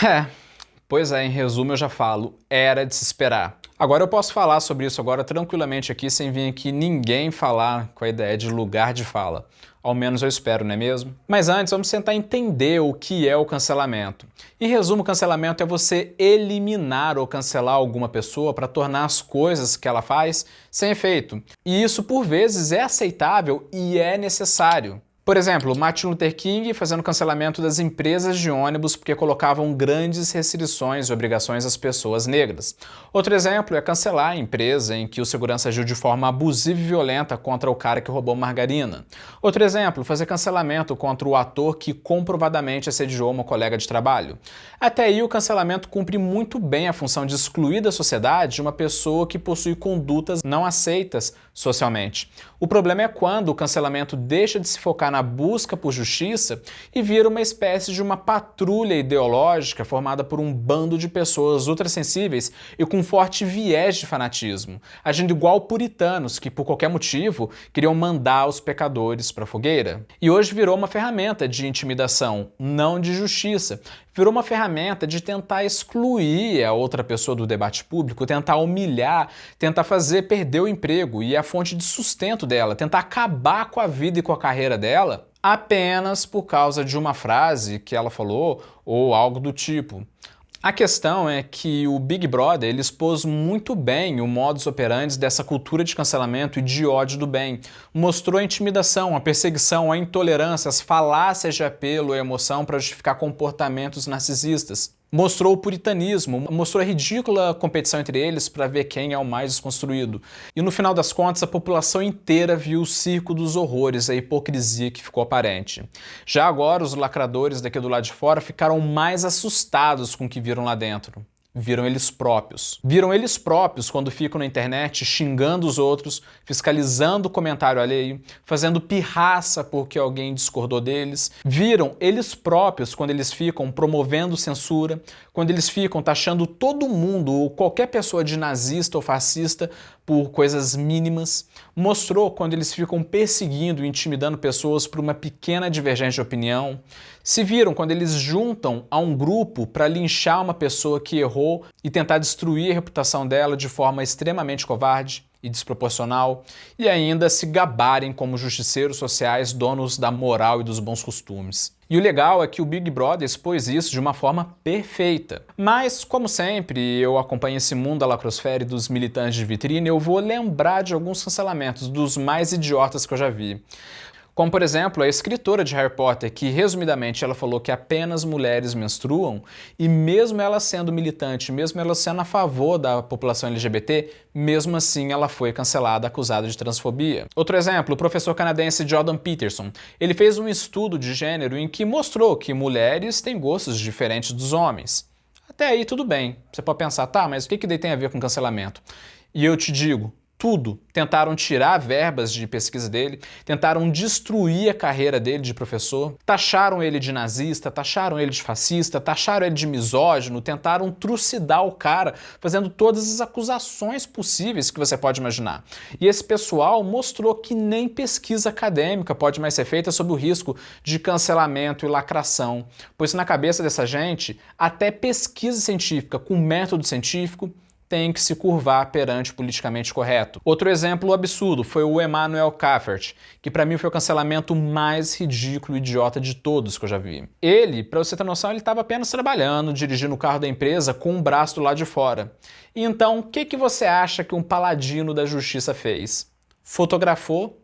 É, pois é, em resumo eu já falo, era de se esperar. Agora eu posso falar sobre isso agora tranquilamente aqui, sem vir aqui ninguém falar com a ideia de lugar de fala. Ao menos eu espero, não é mesmo? Mas antes, vamos tentar entender o que é o cancelamento. Em resumo, cancelamento é você eliminar ou cancelar alguma pessoa para tornar as coisas que ela faz sem efeito. E isso, por vezes, é aceitável e é necessário. Por exemplo, Martin Luther King fazendo cancelamento das empresas de ônibus porque colocavam grandes restrições e obrigações às pessoas negras. Outro exemplo é cancelar a empresa em que o segurança agiu de forma abusiva e violenta contra o cara que roubou margarina. Outro exemplo, fazer cancelamento contra o ator que comprovadamente assediou uma colega de trabalho. Até aí, o cancelamento cumpre muito bem a função de excluir da sociedade uma pessoa que possui condutas não aceitas socialmente. O problema é quando o cancelamento deixa de se focar na busca por justiça e vira uma espécie de uma patrulha ideológica formada por um bando de pessoas ultrassensíveis e com forte viés de fanatismo, agindo igual puritanos que, por qualquer motivo, queriam mandar os pecadores para a fogueira. E hoje virou uma ferramenta de intimidação, não de justiça. Virou uma ferramenta de tentar excluir a outra pessoa do debate público, tentar humilhar, tentar fazer perder o emprego e a fonte de sustento dela, tentar acabar com a vida e com a carreira dela apenas por causa de uma frase que ela falou ou algo do tipo. A questão é que o Big Brother ele expôs muito bem o modus operandi dessa cultura de cancelamento e de ódio do bem. Mostrou a intimidação, a perseguição, a intolerância, as falácias de apelo e emoção para justificar comportamentos narcisistas. Mostrou o puritanismo, mostrou a ridícula competição entre eles para ver quem é o mais desconstruído. E no final das contas, a população inteira viu o circo dos horrores, a hipocrisia que ficou aparente. Já agora, os lacradores daqui do lado de fora ficaram mais assustados com o que viram lá dentro. Viram eles próprios. Viram eles próprios quando ficam na internet xingando os outros, fiscalizando o comentário alheio, fazendo pirraça porque alguém discordou deles. Viram eles próprios quando eles ficam promovendo censura, quando eles ficam taxando todo mundo ou qualquer pessoa de nazista ou fascista por coisas mínimas. Mostrou quando eles ficam perseguindo e intimidando pessoas por uma pequena divergência de opinião. Se viram quando eles juntam a um grupo para linchar uma pessoa que errou e tentar destruir a reputação dela de forma extremamente covarde e desproporcional, e ainda se gabarem como justiceiros sociais donos da moral e dos bons costumes. E o legal é que o Big Brother expôs isso de uma forma perfeita. Mas, como sempre, eu acompanho esse mundo da lacrosfera e dos militantes de vitrine, eu vou lembrar de alguns cancelamentos, dos mais idiotas que eu já vi. Como, por exemplo, a escritora de Harry Potter, que, resumidamente, ela falou que apenas mulheres menstruam, e mesmo ela sendo militante, mesmo ela sendo a favor da população LGBT, mesmo assim ela foi cancelada, acusada de transfobia. Outro exemplo, o professor canadense Jordan Peterson. Ele fez um estudo de gênero em que mostrou que mulheres têm gostos diferentes dos homens. Até aí tudo bem. Você pode pensar, tá, mas o que daí tem a ver com cancelamento? E eu te digo, tudo. Tentaram tirar verbas de pesquisa dele, tentaram destruir a carreira dele de professor, taxaram ele de nazista, taxaram ele de fascista, taxaram ele de misógino, tentaram trucidar o cara, fazendo todas as acusações possíveis que você pode imaginar. E esse pessoal mostrou que nem pesquisa acadêmica pode mais ser feita sob o risco de cancelamento e lacração, pois na cabeça dessa gente, até pesquisa científica com método científico tem que se curvar perante o politicamente correto. Outro exemplo absurdo foi o Emmanuel Kaffert, que para mim foi o cancelamento mais ridículo e idiota de todos que eu já vi. Ele, para você ter noção, ele estava apenas trabalhando, dirigindo o carro da empresa com um braço do lado de fora. E então, o que você acha que um paladino da justiça fez? Fotografou,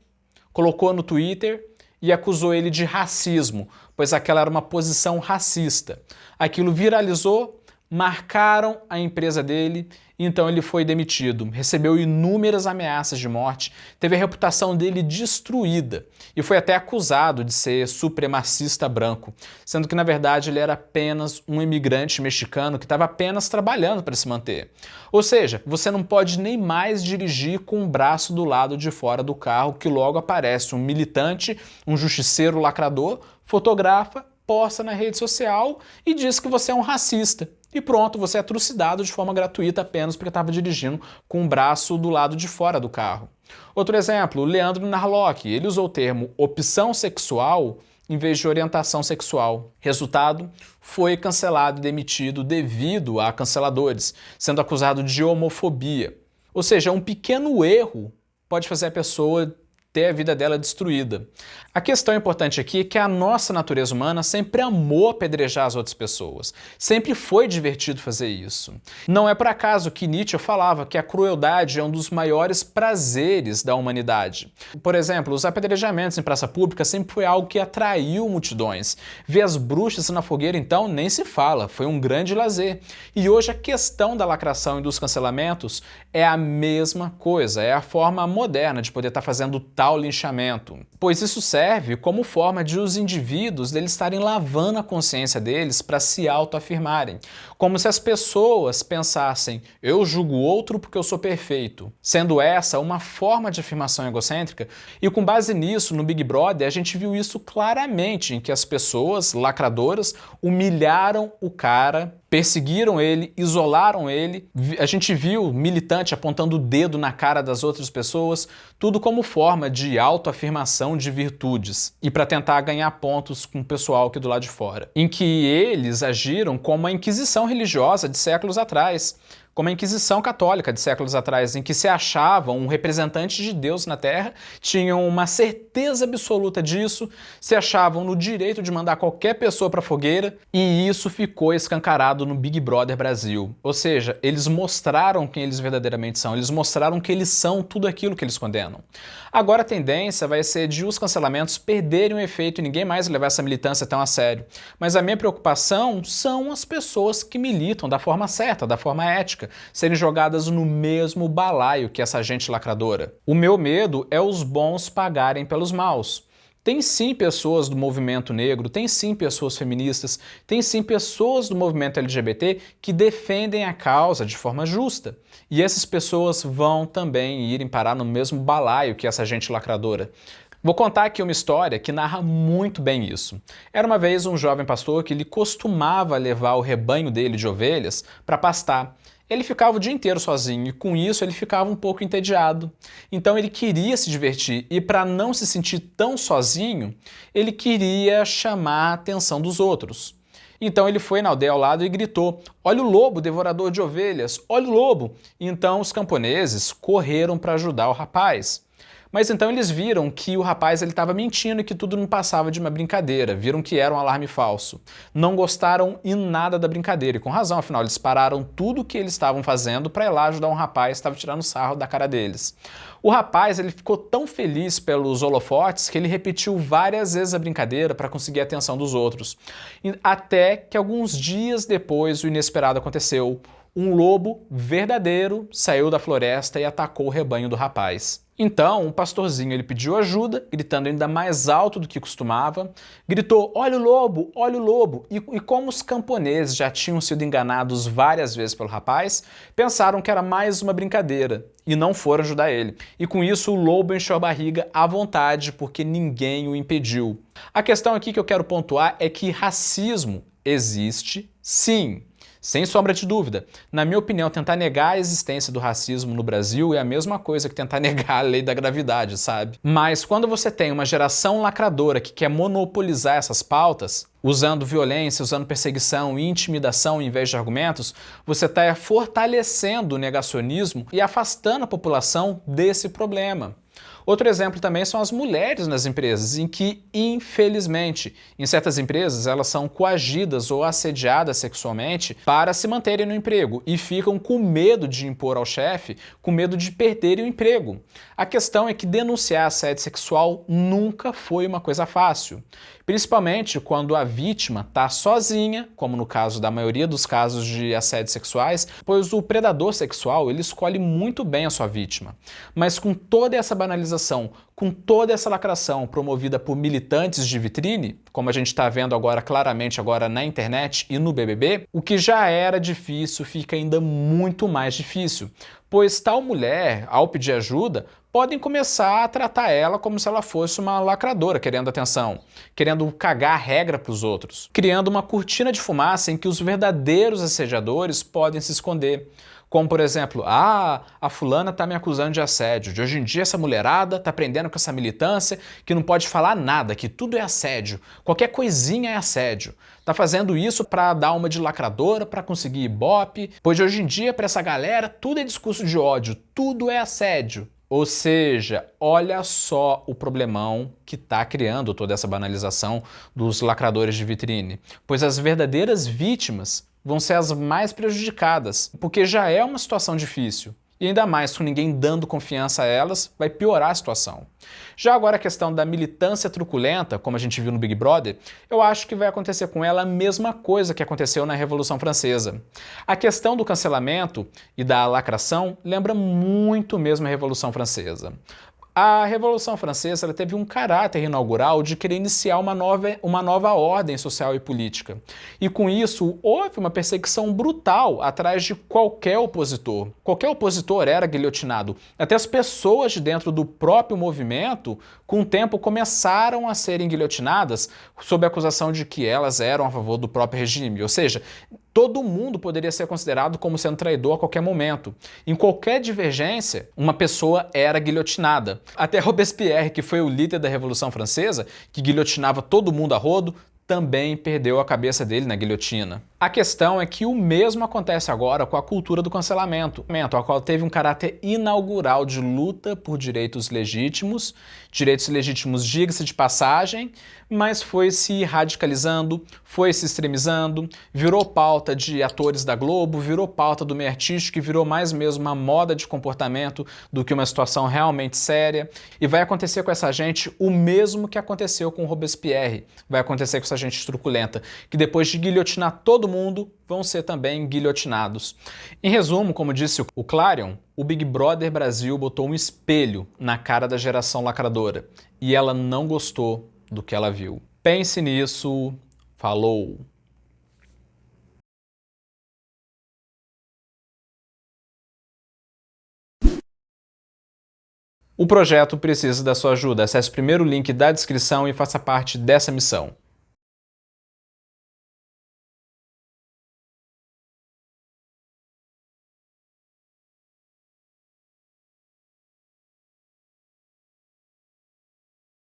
colocou no Twitter e acusou ele de racismo, pois aquela era uma posição racista. Aquilo viralizou, marcaram a empresa dele, então ele foi demitido, recebeu inúmeras ameaças de morte, teve a reputação dele destruída e foi até acusado de ser supremacista branco, sendo que na verdade ele era apenas um imigrante mexicano que estava apenas trabalhando para se manter. Ou seja, você não pode nem mais dirigir com o braço do lado de fora do carro, que logo aparece um militante, um justiceiro lacrador, fotografa, posta na rede social e diz que você é um racista. E pronto, você é trucidado de forma gratuita apenas porque estava dirigindo com o braço do lado de fora do carro. Outro exemplo, o Leandro Narlock. Ele usou o termo opção sexual em vez de orientação sexual. Resultado, foi cancelado e demitido devido a canceladores, sendo acusado de homofobia. Ou seja, um pequeno erro pode fazer a pessoa ter a vida dela destruída. A questão importante aqui é que a nossa natureza humana sempre amou apedrejar as outras pessoas. Sempre foi divertido fazer isso. Não é por acaso que Nietzsche falava que a crueldade é um dos maiores prazeres da humanidade. Por exemplo, os apedrejamentos em praça pública sempre foi algo que atraiu multidões. Ver as bruxas na fogueira, então, nem se fala. Foi um grande lazer. E hoje a questão da lacração e dos cancelamentos é a mesma coisa. É a forma moderna de poder estar fazendo tal linchamento, pois isso serve como forma de os indivíduos deles estarem lavando a consciência deles para se autoafirmarem, como se as pessoas pensassem, eu julgo o outro porque eu sou perfeito, sendo essa uma forma de afirmação egocêntrica, e com base nisso, no Big Brother, a gente viu isso claramente, em que as pessoas lacradoras humilharam o cara, perseguiram ele, isolaram ele, a gente viu militante apontando o dedo na cara das outras pessoas, tudo como forma de autoafirmação de virtudes e para tentar ganhar pontos com o pessoal aqui do lado de fora. Em que eles agiram como a Inquisição religiosa de séculos atrás, como a Inquisição Católica de séculos atrás, em que se achavam um representante de Deus na Terra, tinham uma certeza absoluta disso, se achavam no direito de mandar qualquer pessoa para a fogueira, e isso ficou escancarado no Big Brother Brasil. Ou seja, eles mostraram quem eles verdadeiramente são, eles mostraram que eles são tudo aquilo que eles condenam. Agora a tendência vai ser de os cancelamentos perderem o efeito e ninguém mais levar essa militância tão a sério. Mas a minha preocupação são as pessoas que militam da forma certa, da forma ética, serem jogadas no mesmo balaio que essa gente lacradora. O meu medo é os bons pagarem pelos maus. Tem sim pessoas do movimento negro, tem sim pessoas feministas, tem sim pessoas do movimento LGBT que defendem a causa de forma justa. E essas pessoas vão também irem parar no mesmo balaio que essa gente lacradora. Vou contar aqui uma história que narra muito bem isso. Era uma vez um jovem pastor que ele costumava levar o rebanho dele de ovelhas para pastar. Ele ficava o dia inteiro sozinho e com isso ele ficava um pouco entediado. Então ele queria se divertir e para não se sentir tão sozinho, ele queria chamar a atenção dos outros. Então ele foi na aldeia ao lado e gritou, olha o lobo, devorador de ovelhas, olha o lobo! Então os camponeses correram para ajudar o rapaz. Mas então eles viram que o rapaz estava mentindo e que tudo não passava de uma brincadeira, viram que era um alarme falso. Não gostaram em nada da brincadeira e com razão, afinal eles pararam tudo o que eles estavam fazendo para ir lá ajudar um rapaz que estava tirando sarro da cara deles. O rapaz ele ficou tão feliz pelos holofotes que ele repetiu várias vezes a brincadeira para conseguir a atenção dos outros. Até que alguns dias depois o inesperado aconteceu. Um lobo verdadeiro saiu da floresta e atacou o rebanho do rapaz. Então, o pastorzinho ele pediu ajuda, gritando ainda mais alto do que costumava, gritou, olha o lobo, olha o lobo! E como os camponeses já tinham sido enganados várias vezes pelo rapaz, pensaram que era mais uma brincadeira e não foram ajudar ele. E com isso o lobo encheu a barriga à vontade porque ninguém o impediu. A questão aqui que eu quero pontuar é que racismo existe sim. Sem sombra de dúvida. Na minha opinião, tentar negar a existência do racismo no Brasil é a mesma coisa que tentar negar a lei da gravidade, sabe? Mas quando você tem uma geração lacradora que quer monopolizar essas pautas, usando violência, usando perseguição e intimidação em vez de argumentos, você está fortalecendo o negacionismo e afastando a população desse problema. Outro exemplo também são as mulheres nas empresas, em que, infelizmente, em certas empresas elas são coagidas ou assediadas sexualmente para se manterem no emprego e ficam com medo de impor ao chefe, com medo de perderem o emprego. A questão é que denunciar assédio sexual nunca foi uma coisa fácil, principalmente quando a vítima está sozinha, como no caso da maioria dos casos de assédios sexuais, pois o predador sexual ele escolhe muito bem a sua vítima. Mas com toda essa banalização, com toda essa lacração promovida por militantes de vitrine, como a gente está vendo agora claramente agora na internet e no BBB, o que já era difícil fica ainda muito mais difícil, pois tal mulher, ao pedir ajuda, podem começar a tratar ela como se ela fosse uma lacradora querendo atenção, querendo cagar a regra para os outros, criando uma cortina de fumaça em que os verdadeiros assediadores podem se esconder. Como, por exemplo, a fulana tá me acusando de assédio. De hoje em dia essa mulherada tá aprendendo combatendo com essa militância, que não pode falar nada, que tudo é assédio, qualquer coisinha é assédio. Tá fazendo isso para dar uma de lacradora, para conseguir ibope, pois hoje em dia para essa galera tudo é discurso de ódio, tudo é assédio. Ou seja, olha só o problemão que está criando toda essa banalização dos lacradores de vitrine, pois as verdadeiras vítimas vão ser as mais prejudicadas, porque já é uma situação difícil. E ainda mais com ninguém dando confiança a elas, vai piorar a situação. Já agora a questão da militância truculenta, como a gente viu no Big Brother, eu acho que vai acontecer com ela a mesma coisa que aconteceu na Revolução Francesa. A questão do cancelamento e da lacração lembra muito mesmo a Revolução Francesa. A Revolução Francesa ela teve um caráter inaugural de querer iniciar uma nova ordem social e política. E com isso, houve uma perseguição brutal atrás de qualquer opositor. Qualquer opositor era guilhotinado. Até as pessoas de dentro do próprio movimento, com o tempo, começaram a serem guilhotinadas sob a acusação de que elas eram a favor do próprio regime. Ou seja, todo mundo poderia ser considerado como sendo traidor a qualquer momento. Em qualquer divergência, uma pessoa era guilhotinada. Até Robespierre, que foi o líder da Revolução Francesa, que guilhotinava todo mundo a rodo, também perdeu a cabeça dele na guilhotina. A questão é que o mesmo acontece agora com a cultura do cancelamento, a qual teve um caráter inaugural de luta por direitos legítimos, diga-se de passagem, mas foi se radicalizando, foi se extremizando, virou pauta de atores da Globo, virou pauta do meio artístico e virou mais mesmo uma moda de comportamento do que uma situação realmente séria. E vai acontecer com essa gente o mesmo que aconteceu com o Robespierre, vai acontecer com essa gente truculenta, que depois de guilhotinar todo mundo, vão ser também guilhotinados. Em resumo, como disse o Clarion, o Big Brother Brasil botou um espelho na cara da geração lacradora e ela não gostou do que ela viu. Pense nisso. Falou! O projeto precisa da sua ajuda. Acesse o primeiro link da descrição e faça parte dessa missão.